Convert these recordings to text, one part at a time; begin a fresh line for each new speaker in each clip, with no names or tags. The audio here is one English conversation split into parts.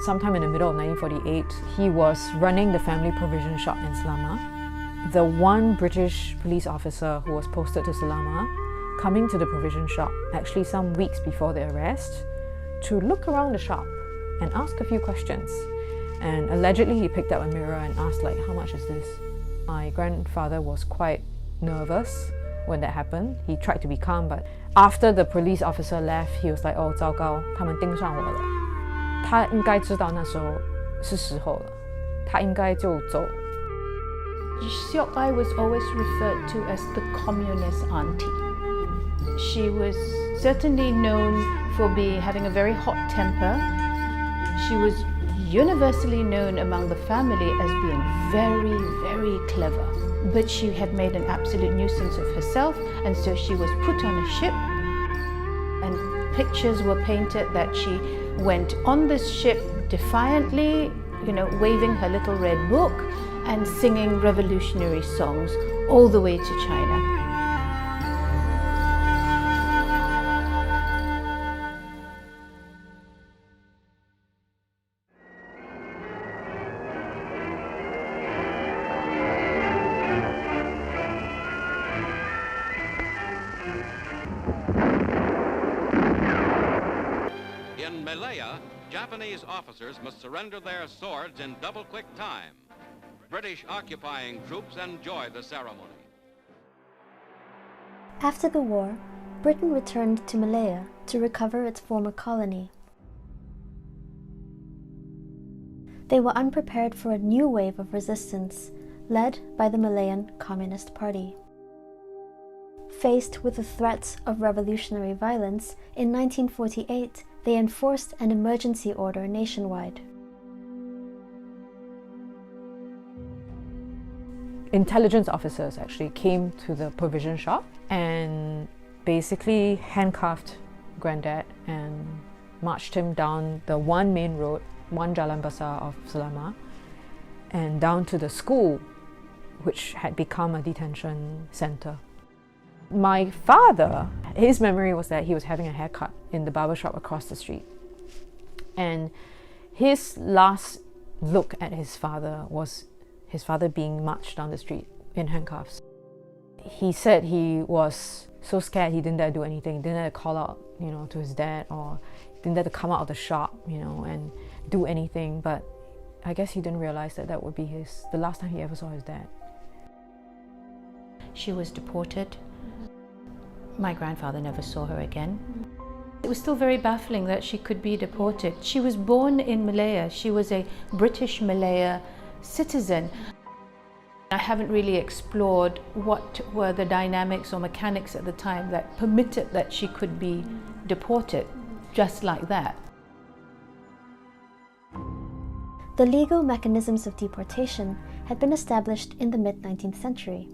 sometime in the middle of 1948, he was running the family provision shop in Selama. The one British police officer who was posted to Selama coming to the provision shop actually some weeks before the arrest to look around the shop and ask a few questions. And allegedly he picked up a mirror and asked, like, how much is this? My grandfather was quite nervous when that happened. He tried to be calm, but after the police officer left, he was like, oh, 糟糕，他们盯上我了。他应该知道那时候是时候了，他应该就走。
Siok Ai was always referred to as the communist auntie. She was certainly known for having a very hot temper. She was universally known among the family as being very, very clever. But she had made an absolute nuisance of herself, and so she was put on a ship, and pictures were painted that she went on this ship defiantly, waving her little red book and singing revolutionary songs all the way to China.
In Malaya, Japanese officers must surrender their swords in double-quick time. British occupying troops enjoy the ceremony.
After the war, Britain returned to Malaya to recover its former colony. They were unprepared for a new wave of resistance, led by the Malayan Communist Party. Faced with the threats of revolutionary violence, in 1948, they enforced an emergency order nationwide.
Intelligence officers actually came to the provision shop and basically handcuffed Granddad and marched him down the one main road, one Jalan Besar of Selama, and down to the school, which had become a detention center. My father, his memory was that he was having a haircut in the barber shop across the street. And his last look at his father was his father being marched down the street in handcuffs. He said he was so scared he didn't dare do anything. He didn't dare to call out, to his dad, or didn't dare to come out of the shop, and do anything. But I guess he didn't realize that that would be the last time he ever saw his dad.
She was deported. My grandfather never saw her again. It was still very baffling that she could be deported. She was born in Malaya. She was a British Malaya citizen. I haven't really explored what were the dynamics or mechanics at the time that permitted that she could be deported just like that.
The legal mechanisms of deportation had been established in the mid-19th century.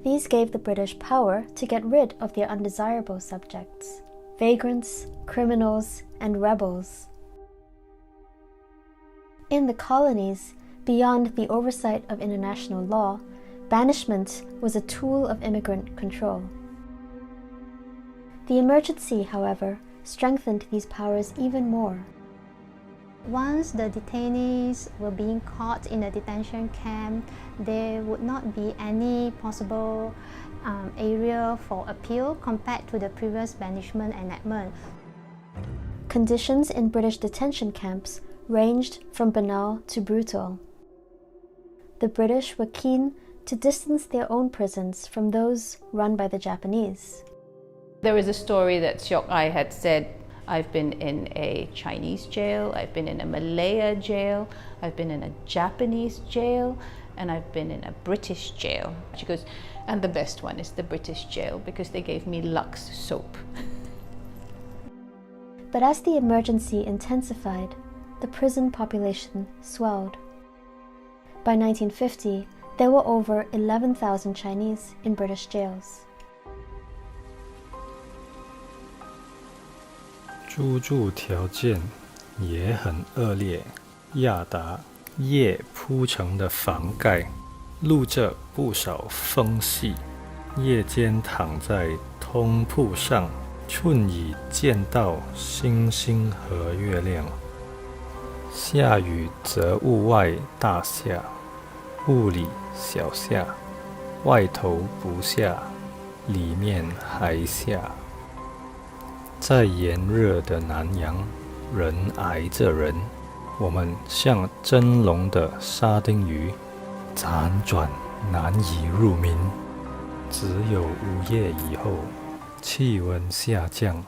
These gave the British power to get rid of their undesirable subjects, vagrants, criminals, and rebels. In the colonies, beyond the oversight of international law, banishment was a tool of immigrant control. The emergency, however, strengthened these powers even more.
Once the detainees were being caught in a detention camp, there would not be any possible area for appeal compared to the previous banishment enactment.
Conditions in British detention camps ranged from banal to brutal. The British were keen to distance their own prisons from those run by the Japanese.
There is a story that Siok Ai had said, I've been in a Chinese jail, I've been in a Malaya jail, I've been in a Japanese jail, and I've been in a British jail. She goes, and the best one is the British jail because they gave me Lux soap.
But as the emergency intensified, the prison population swelled. By 1950, there were over 11,000 Chinese in British jails.
居住条件也很恶劣，亚达叶铺成的房盖，露着不少缝隙。夜间躺在通铺上，春已见到星星和月亮。下雨则屋外大下，屋里小下，外头不下，里面还下。在炎热的南洋，人挨着人，我们像蒸笼的沙丁鱼，辗转难以入眠。只有午夜以后，气温下降，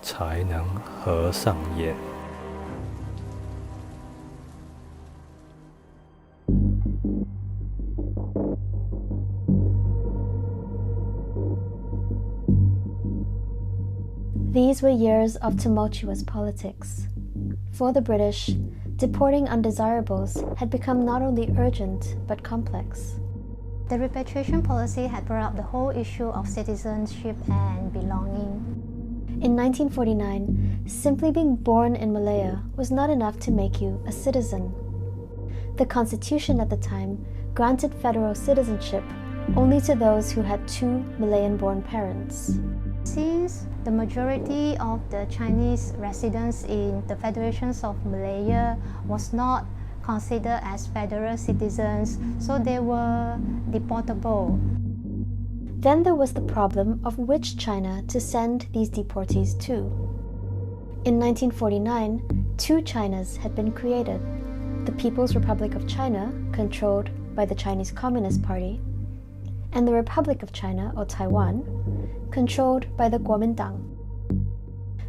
才能合上眼。
These were years of tumultuous politics. For the British, deporting undesirables had become not only urgent but complex.
The repatriation policy had brought up the whole issue of citizenship and belonging.
In 1949, simply being born in Malaya was not enough to make you a citizen. The constitution at the time granted federal citizenship only to those who had two Malayan-born parents.
Since the majority of the Chinese residents in the Federations of Malaya was not considered as federal citizens, so they were deportable.
Then there was the problem of which China to send these deportees to. In 1949, two Chinas had been created: the People's Republic of China, controlled by the Chinese Communist Party, and the Republic of China, or Taiwan, controlled by the Kuomintang.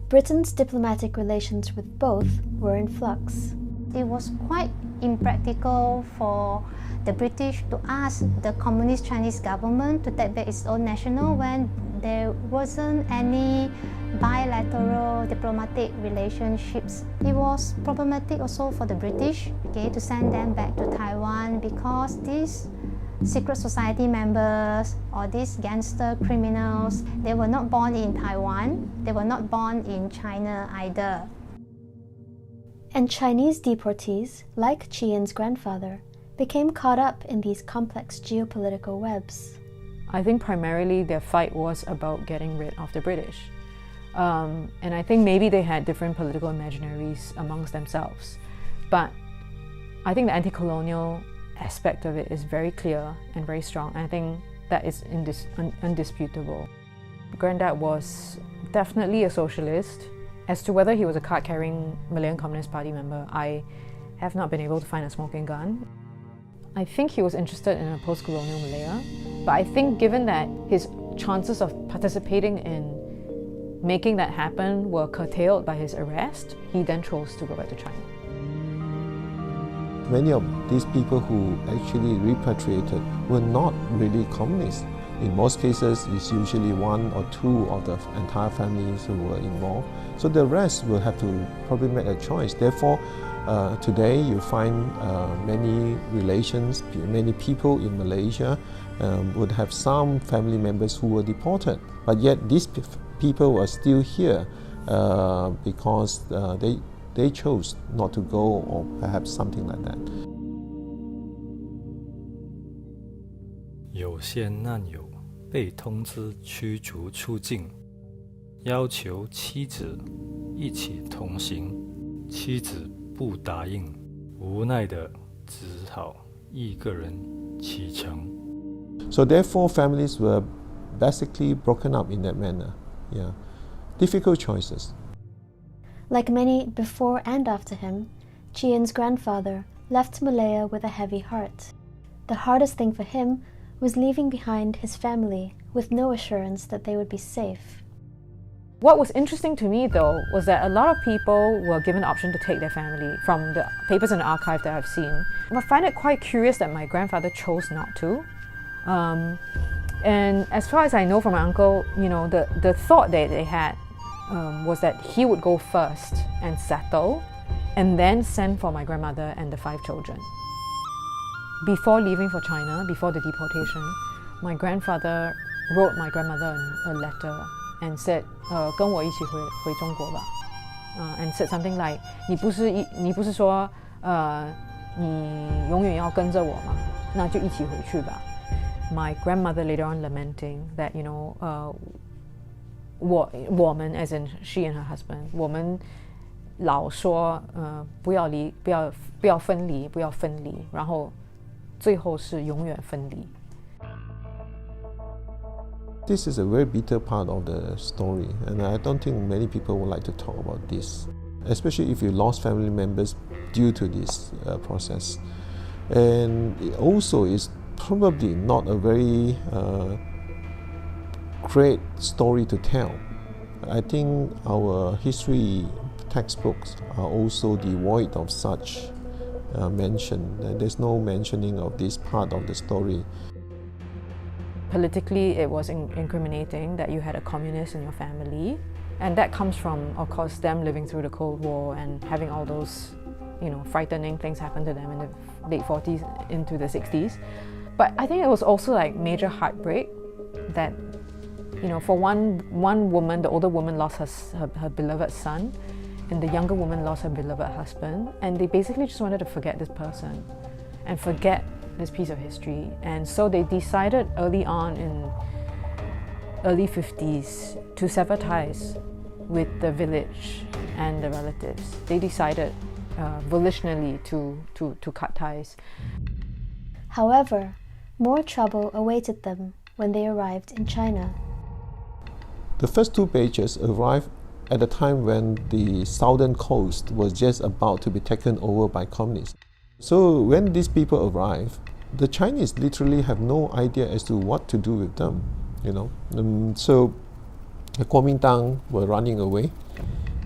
Britain's diplomatic relations with both were in flux.
It was quite impractical for the British to ask the Communist Chinese government to take back its own national when there wasn't any bilateral diplomatic relationships. It was problematic also for the British, to send them back to Taiwan, because these secret society members or these gangster criminals, they were not born in Taiwan, they were not born in China either.
And Chinese deportees, like Qian's grandfather, became caught up in these complex geopolitical webs.
I think primarily their fight was about getting rid of the British. And I think maybe they had different political imaginaries amongst themselves. But I think the anti-colonial aspect of it is very clear and very strong. I think that is undisputable. Granddad was definitely a socialist. As to whether he was a card-carrying Malayan Communist Party member, I have not been able to find a smoking gun. I think he was interested in a post-colonial Malaya, but I think given that his chances of participating in making that happen were curtailed by his arrest, he then chose to go back to China.
Many of these people who actually repatriated were not really communists. In most cases, it's usually one or two of the entire families who were involved. So the rest will have to probably make a choice. Therefore, today you find many relations, many people in Malaysia would have some family members who were deported. But yet these people are still here because they chose not to go, or perhaps something like that.
有些难友被通知驱逐出境，要求妻子一起同行，妻子不答应，无奈的只好一个人启程。
So therefore, families were basically broken up in that manner. Yeah, difficult choices.
Like many before and after him, Qian's grandfather left Malaya with a heavy heart. The hardest thing for him was leaving behind his family with no assurance that they would be safe.
What was interesting to me, though, was that a lot of people were given the option to take their family from the papers in the archive that I've seen. I find it quite curious that my grandfather chose not to. And as far as I know from my uncle, the thought that they had was that he would go first and settle, and then send for my grandmother and the 5 children. Before leaving for China, before the deportation, my grandfather wrote my grandmother a letter and said, 跟我一起回中国吧 and said something like, 你不是说你永远要跟着我吗？那就一起回去吧。My grandmother later on lamenting that, 我们 as in she and her husband, 我们老说不要分离，然后最后是永远分离。
This is a very bitter part of the story, and I don't think many people would like to talk about this, especially if you lost family members due to this process. And it also is probably not a very great story to tell. I think our history textbooks are also devoid of such mention. There's no mentioning of this part of the story.
Politically, it was incriminating that you had a communist in your family, and that comes from, of course, them living through the Cold War and having all those, frightening things happen to them in the late 40s into the 60s. But I think it was also like major heartbreak that, for one woman, the older woman lost her beloved son, and the younger woman lost her beloved husband, and they basically just wanted to forget this person and forget this piece of history. And so they decided early on in early 50s to sever ties with the village and the relatives. They decided volitionally to cut ties.
However, more trouble awaited them when they arrived in China.
The first two pages arrived at a time when the southern coast was just about to be taken over by communists. So when these people arrive, the Chinese literally have no idea as to what to do with them, So the Kuomintang were running away,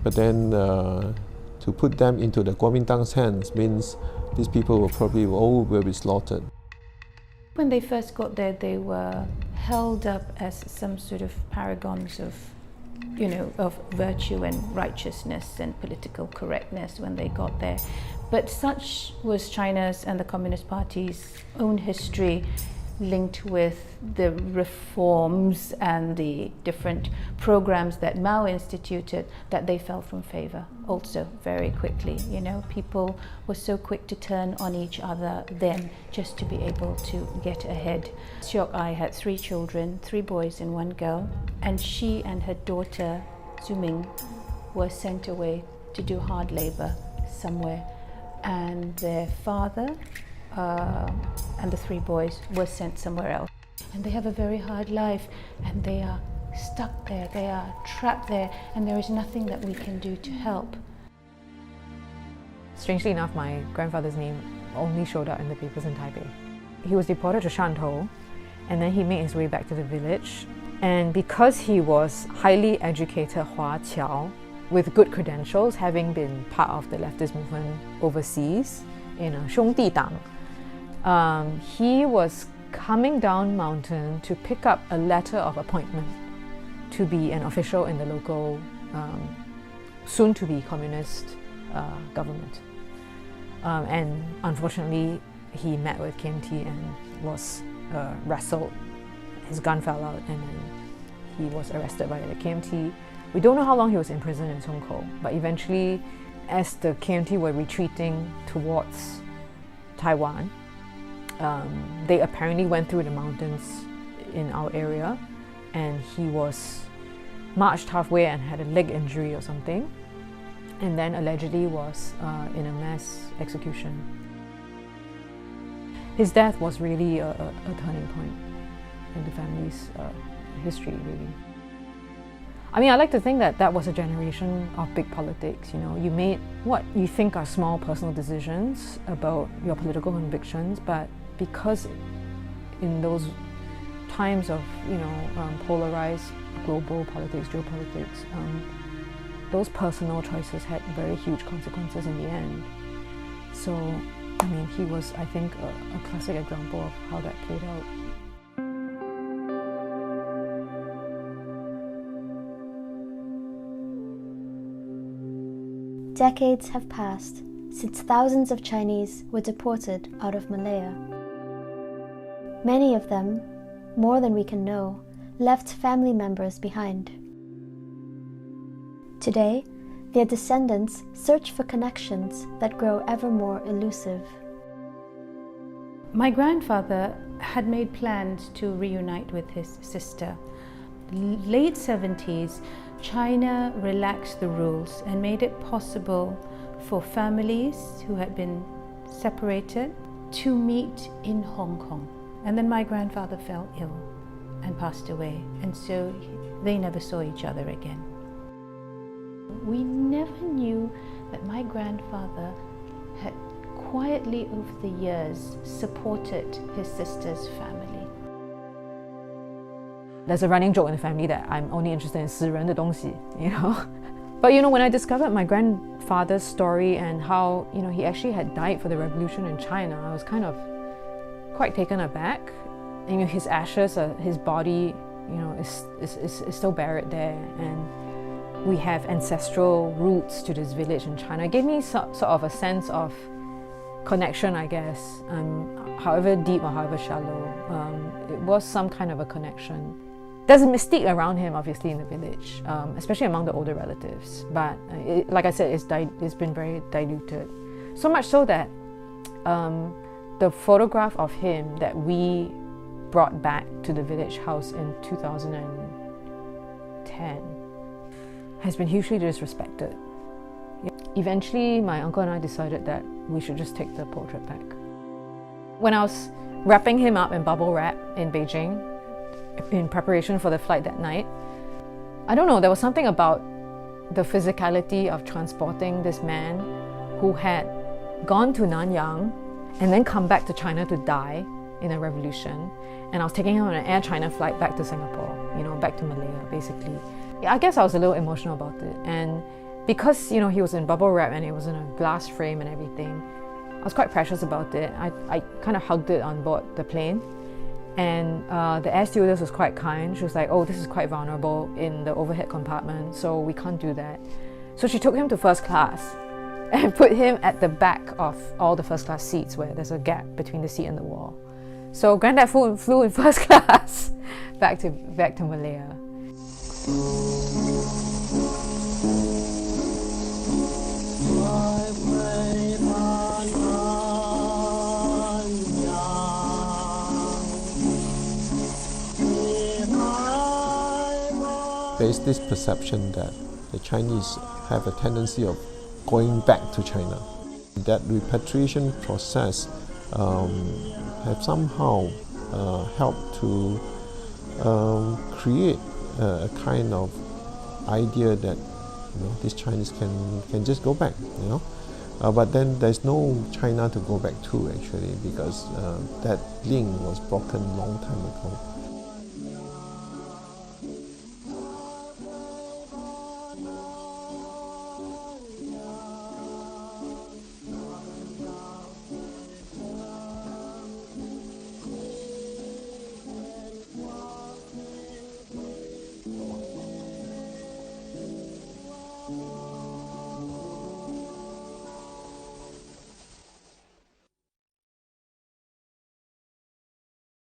but then to put them into the Kuomintang's hands means these people will be slaughtered.
When they first got there, they were held up as some sort of paragons of virtue and righteousness and political correctness when they got there. But such was China's and the Communist Party's own history, linked with the reforms and the different programs that Mao instituted, that they fell from favor also very quickly. People were so quick to turn on each other then just to be able to get ahead. Siok Ai had 3 children, 3 boys and 1 girl, and she and her daughter Zuming were sent away to do hard labor somewhere, and their father and the 3 boys were sent somewhere else. And they have a very hard life, and they are stuck there, they are trapped there, and there is nothing that we can do to help.
Strangely enough, my grandfather's name only showed up in the papers in Taipei. He was deported to Shantou, and then he made his way back to the village. And because he was highly educated Hua Qiao, with good credentials, having been part of the leftist movement overseas in a 兄弟党, he was coming down mountain to pick up a letter of appointment to be an official in the local, soon-to-be communist government. And unfortunately, he met with KMT and was wrestled. His gun fell out, and then he was arrested by the KMT. We don't know how long he was in prison in Songkou, but eventually, as the KMT were retreating towards Taiwan, they apparently went through the mountains in our area, and he was marched halfway and had a leg injury or something, and then allegedly was in a mass execution. His death was really a turning point in the family's history, really. I mean, I like to think that that was a generation of big politics. You made what you think are small personal decisions about your political convictions, but because in those times of polarized global politics, geopolitics, those personal choices had very huge consequences in the end. So, I mean, he was, I think, a classic example of how that played out.
Decades have passed since thousands of Chinese were deported out of Malaya. Many of them, more than we can know, left family members behind. Today, their descendants search for connections that grow ever more elusive.
My grandfather had made plans to reunite with his sister. Late 70s, China relaxed the rules and made it possible for families who had been separated to meet in Hong Kong. And then my grandfather fell ill and passed away, and so they never saw each other again. We never knew that my grandfather had quietly over the years supported his sister's family.
There's a running joke in the family that I'm only interested in 死人的东西, you know. But you know, when I discovered my grandfather's story and how, you know, he actually had died for the revolution in China, I was kind of quite taken aback. And, you know, his ashes, his body, you know, is still buried there, and we have ancestral roots to this village in China. It gave me sort of a sense of connection, I guess, however deep or however shallow. It was some kind of a connection. There's a mystique around him, obviously, in the village, especially among the older relatives. But like I said, it's been very diluted. So much so that the photograph of him that we brought back to the village house in 2010 has been hugely disrespected. Eventually, my uncle and I decided that we should just take the portrait back. When I was wrapping him up in bubble wrap in Beijing, in preparation for the flight that night, I don't know, there was something about the physicality of transporting this man who had gone to Nanyang and then come back to China to die in a revolution. And I was taking him on an Air China flight back to Singapore, you know, back to Malaya, basically. I guess I was a little emotional about it. And because, you know, he was in bubble wrap and it was in a glass frame and everything, I was quite precious about it. I kind of hugged it on board the plane. And the air stewardess was quite kind. She was like, oh, this is quite vulnerable in the overhead compartment, so we can't do that. So she took him to first class and put him at the back of all the first class seats where there's a gap between the seat and the wall. So Granddad flew in first class back to Malaya.
There is this perception that the Chinese have a tendency of going back to China. That repatriation process have somehow helped to create a kind of idea that, you know, these Chinese can just go back, you know. But then there's no China to go back to, actually, because that link was broken a long time ago.